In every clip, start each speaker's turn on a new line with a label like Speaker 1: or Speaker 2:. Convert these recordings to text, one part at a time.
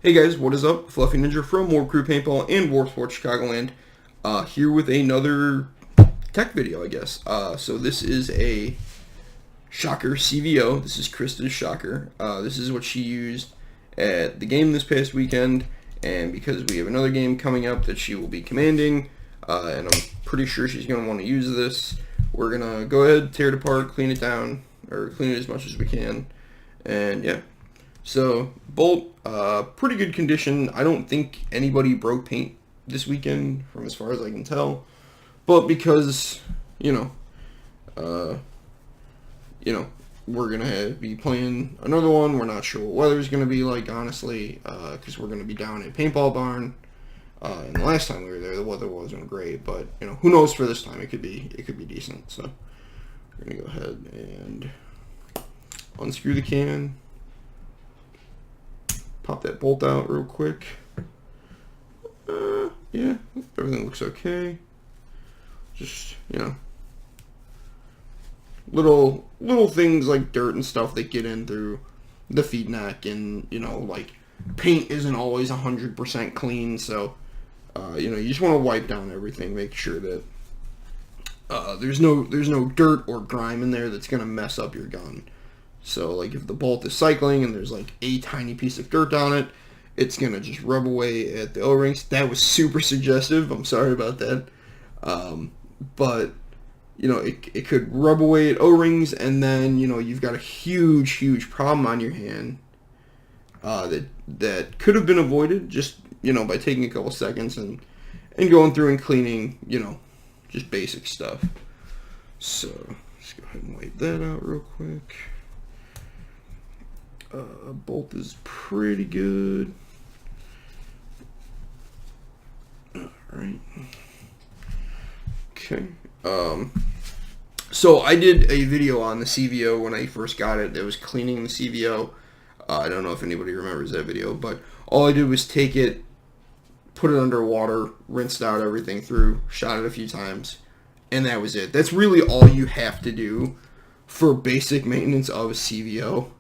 Speaker 1: Hey guys, what is up? Fluffy Ninja from War Crew Paintball and War Sports Chicagoland, here with another tech video, I guess. So this is a shocker CVO. This is Krista's shocker. This is what she used at the game this past weekend, and because we have another game coming up that she will be commanding, and I'm pretty sure she's going to want to use this, we're going to go ahead, tear it apart, clean it down, or clean it as much as we can, and yeah. So, bolt, pretty good condition. I don't think anybody broke paint this weekend, from as far as I can tell. But because, we're going to be playing another one. We're not sure what weather's going to be like, honestly, because we're going to be down at Paintball Barn. And the last time we were there, the weather wasn't great. But, who knows for this time? It could be decent. So, we're going to go ahead and unscrew the can. Pop that bolt out real quick. Yeah, everything looks okay. Just, little things like dirt and stuff that get in through the feed neck, and, like paint isn't always 100% clean, so, you just want to wipe down everything, make sure that there's no dirt or grime in there that's going to mess up your gun. So, like, if the bolt is cycling and there's, like, a tiny piece of dirt on it, it's going to just rub away at the O-rings. That was super suggestive. I'm sorry about that. But, it could rub away at O-rings, and then, you've got a huge problem on your hand that could have been avoided just, by taking a couple seconds and going through and cleaning, just basic stuff. So, let's go ahead and wipe that out real quick. Bolt is pretty good. Alright. Okay. So I did a video on the CVO when I first got it. It was cleaning the CVO. I don't know if anybody remembers that video, but all I did was take it, put it under water, rinsed out everything through, shot it a few times, and that was it. That's really all you have to do for basic maintenance of a CVO.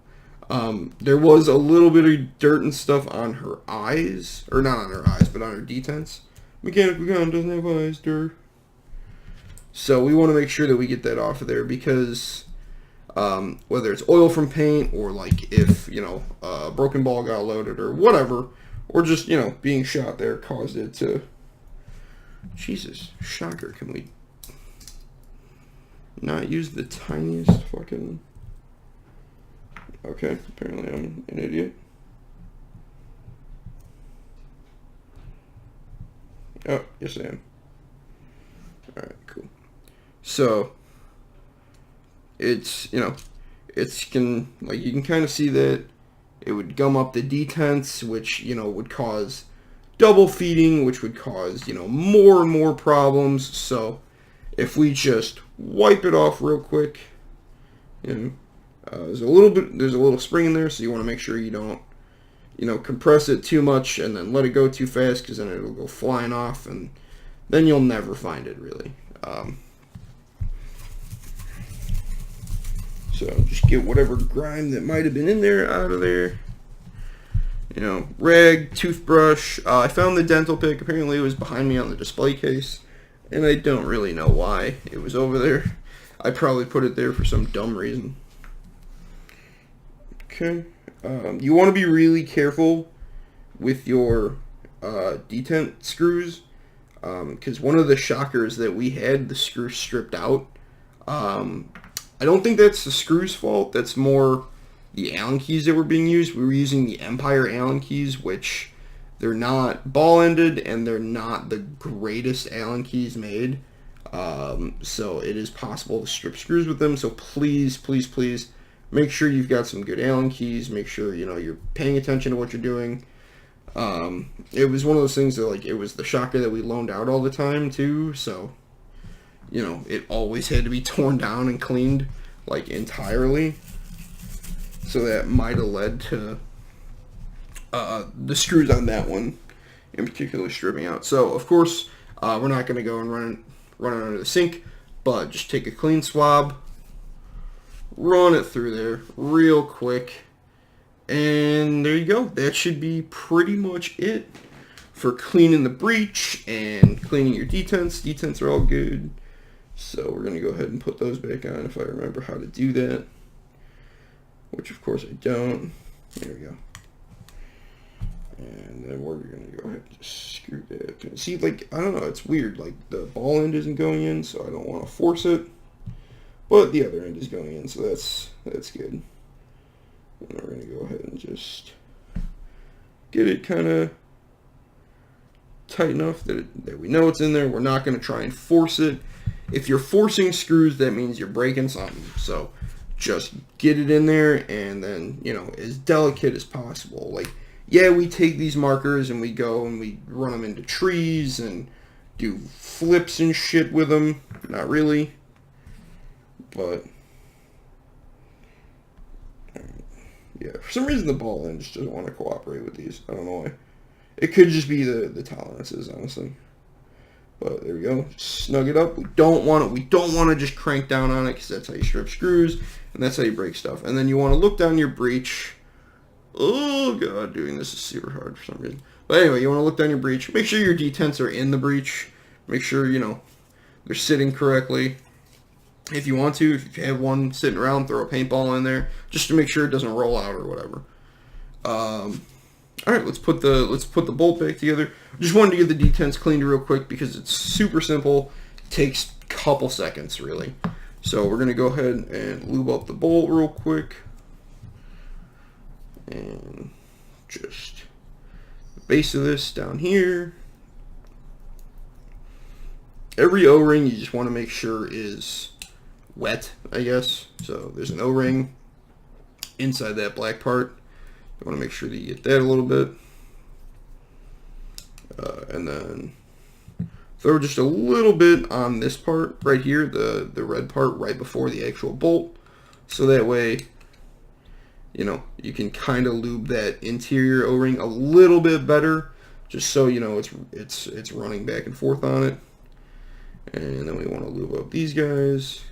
Speaker 1: There was a little bit of dirt and stuff on her eyes, or not on her eyes, but on her detents. Mechanical gun doesn't have eyes, dirt. So we want to make sure that we get that off of there, because whether it's oil from paint, or like if, a broken ball got loaded or whatever, or just, being shot there caused it to... Jesus, shocker, can we not use the tiniest fucking... Okay, apparently I'm an idiot. Oh, yes I am. Alright, cool. So, it's, you can kind of see that it would gum up the detents, which, would cause double feeding, which would cause, more and more problems. So, if we just wipe it off real quick, there's a little spring in there, so you want to make sure you don't, compress it too much and then let it go too fast, because then it'll go flying off, and then you'll never find it, really. So just get whatever grime that might have been in there out of there. Rag, toothbrush. I found the dental pick. Apparently it was behind me on the display case, and I don't really know why it was over there. I probably put it there for some dumb reason. Okay, you want to be really careful with your detent screws, because one of the shockers that we had, the screw stripped out. I don't think that's the screw's fault. That's more the Allen keys that were being used. We were using the Empire Allen keys, which they're not ball-ended, and they're not the greatest Allen keys made. So it is possible to strip screws with them. So please, please, please, make sure you've got some good Allen keys. Make sure, you're paying attention to what you're doing. It was one of those things that, like, it was the shocker that we loaned out all the time, too. So, it always had to be torn down and cleaned, like, entirely. So that might have led to the screws on that one in particular stripping out. So, of course, we're not going to go and run it under the sink, but just take a clean swab, run it through there real quick, And there you go. That should be pretty much it for cleaning the breech and cleaning your detents. Detents are all good. So we're going to go ahead and put those back on if I remember how to do that. Which of course I don't. There we go. And then we're going to go ahead and just screw that. See, like, I don't know, it's weird. Like, the ball end isn't going in, so I don't want to force it. But the other end is going in, so that's good. And we're going to go ahead and just get it kind of tight enough that we know it's in there. We're not going to try and force it. If you're forcing screws, that means you're breaking something. So just get it in there and then, you know, as delicate as possible. Like, yeah, we take these markers and we go and we run them into trees and do flips and shit with them. Not really. But yeah, for some reason the ball end just doesn't want to cooperate with these. I don't know why. It could just be the tolerances, honestly. But there we go. Snug it up. We don't want to just crank down on it because that's how you strip screws and that's how you break stuff. And then you want to look down your breech. Oh god, doing this is super hard for some reason. But anyway, you want to look down your breech. Make sure your detents are in the breech. Make sure, you know, they're sitting correctly. If you want to, if you have one sitting around, throw a paintball in there just to make sure it doesn't roll out or whatever. All right, let's put the bolt back together. Just wanted to get the detents cleaned real quick because it's super simple. It takes a couple seconds really. So we're gonna go ahead and lube up the bolt real quick, and just the base of this down here. Every O-ring you just want to make sure is wet, I guess. So there's an O-ring inside that black part. You want to make sure that you get that a little bit. And then throw just a little bit on this part right here, the red part right before the actual bolt. So that way, you know, you can kind of lube that interior O-ring a little bit better, just so you know it's running back and forth on it. And then we want to lube up these guys.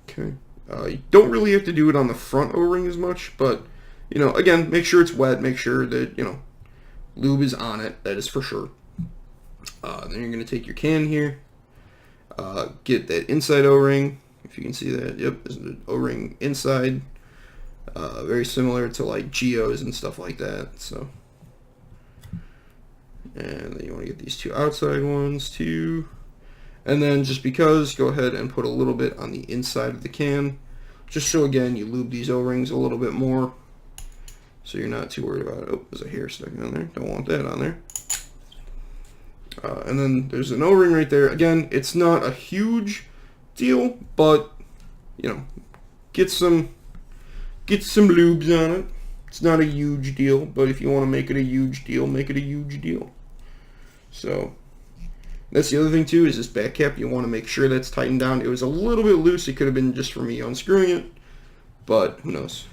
Speaker 1: Okay. You don't really have to do it on the front O-ring as much, but, you know, again, make sure it's wet. Make sure that, you know, lube is on it. That is for sure. Then you're going to take your can here. Get that inside O-ring. If you can see that. Yep, there's an O-ring inside. Very similar to, like, Geos and stuff like that. So, and then you want to get these two outside ones, too. And then just because, go ahead and put a little bit on the inside of the can. Just so, again, you lube these O-rings a little bit more. So you're not too worried about it. Oh, there's a hair stuck on there. Don't want that on there. And then there's an O-ring right there. Again, it's not a huge deal, but, you know, get some lubes on it. It's not a huge deal, but if you want to make it a huge deal, make it a huge deal. So that's the other thing too, is this back cap. You want to make sure that's tightened down. It was a little bit loose. It could have been just for me unscrewing it, but who knows.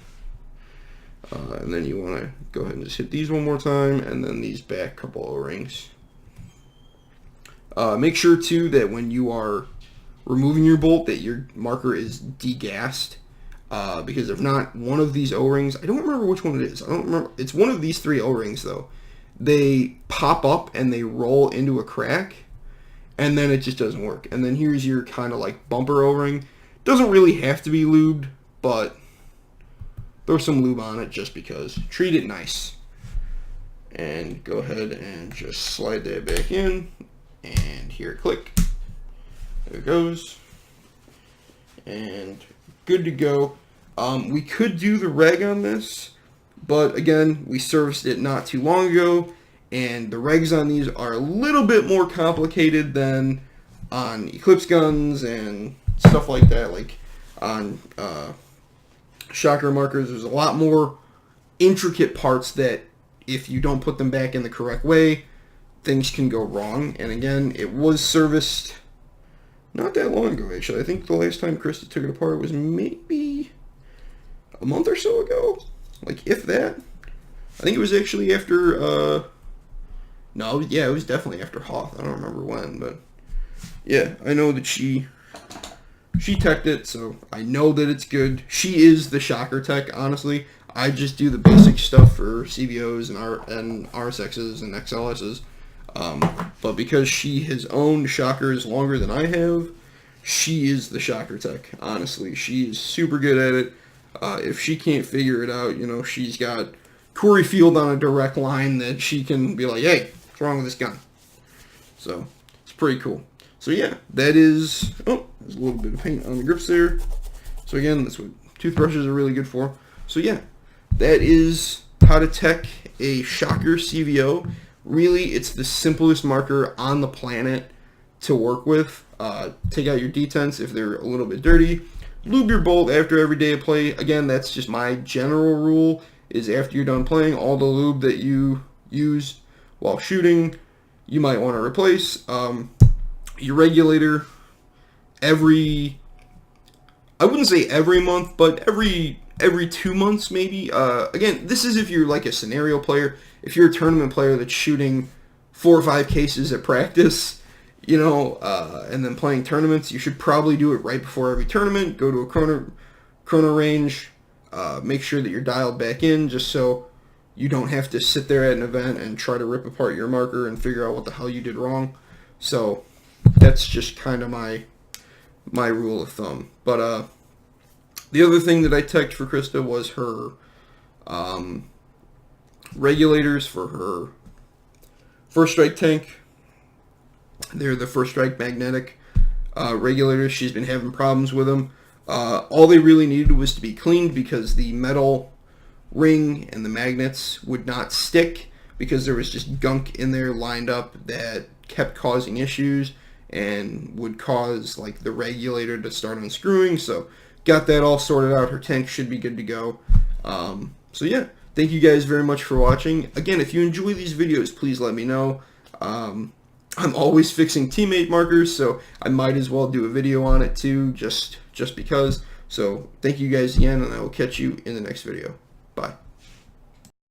Speaker 1: And then you want to go ahead and just hit these one more time, and then these back couple O-rings. Make sure too that when you are removing your bolt that your marker is degassed, because if not, one of these O-rings, I don't remember which one it is. I don't remember. It's one of these three O-rings though. They pop up and they roll into a crack, and then it just doesn't work. And then here's your kind of like bumper O-ring. Doesn't really have to be lubed, but throw some lube on it just because. Treat it nice. And go ahead and just slide that back in. And here, click. There it goes. And good to go. We could do the reg on this, but again, we serviced it not too long ago, and the regs on these are a little bit more complicated than on Eclipse guns and stuff like that. Like on shocker markers, there's a lot more intricate parts that if you don't put them back in the correct way, things can go wrong. And again, it was serviced not that long ago, actually. I think the last time Krista took it apart was maybe a month or so ago. Like, if that. I think it was actually after, no, yeah, it was definitely after Hoth. I don't remember when, but yeah, I know that she she teched it, so I know that it's good. She is the shocker tech, honestly. I just do the basic stuff for CVOs and RSXs and XLSs. But because she has owned shockers longer than I have, she is the shocker tech, honestly. She is super good at it. If she can't figure it out, she's got Corey Field on a direct line that she can be like, hey, what's wrong with this gun? So, it's pretty cool. So yeah, that is, there's a little bit of paint on the grips there. So again, that's what toothbrushes are really good for. So yeah, that is how to tech a shocker CVO. Really, it's the simplest marker on the planet to work with. Take out your detents if they're a little bit dirty. Lube your bolt after every day of play. Again, that's just my general rule, is after you're done playing, all the lube that you used while shooting, you might want to replace. Your regulator I wouldn't say every month, but every 2 months maybe. Again, this is if you're like a scenario player. If you're a tournament player that's shooting 4 or 5 cases at practice, and then playing tournaments, you should probably do it right before every tournament. Go to a chrono range, make sure that you're dialed back in, just so you don't have to sit there at an event and try to rip apart your marker and figure out what the hell you did wrong. So that's just kind of my rule of thumb. But the other thing that I teched for Krista was her regulators for her First Strike tank. They're the First Strike magnetic regulators. She's been having problems with them. All they really needed was to be cleaned because the metal ring and the magnets would not stick because there was just gunk in there lined up that kept causing issues and would cause like the regulator to start unscrewing. So got that all sorted out. Her tank should be good to go. So yeah, thank you guys very much for watching. Again, if you enjoy these videos, please let me know. I'm always fixing teammate markers, so I might as well do a video on it too, just because. So thank you guys again, and I will catch you in the next video.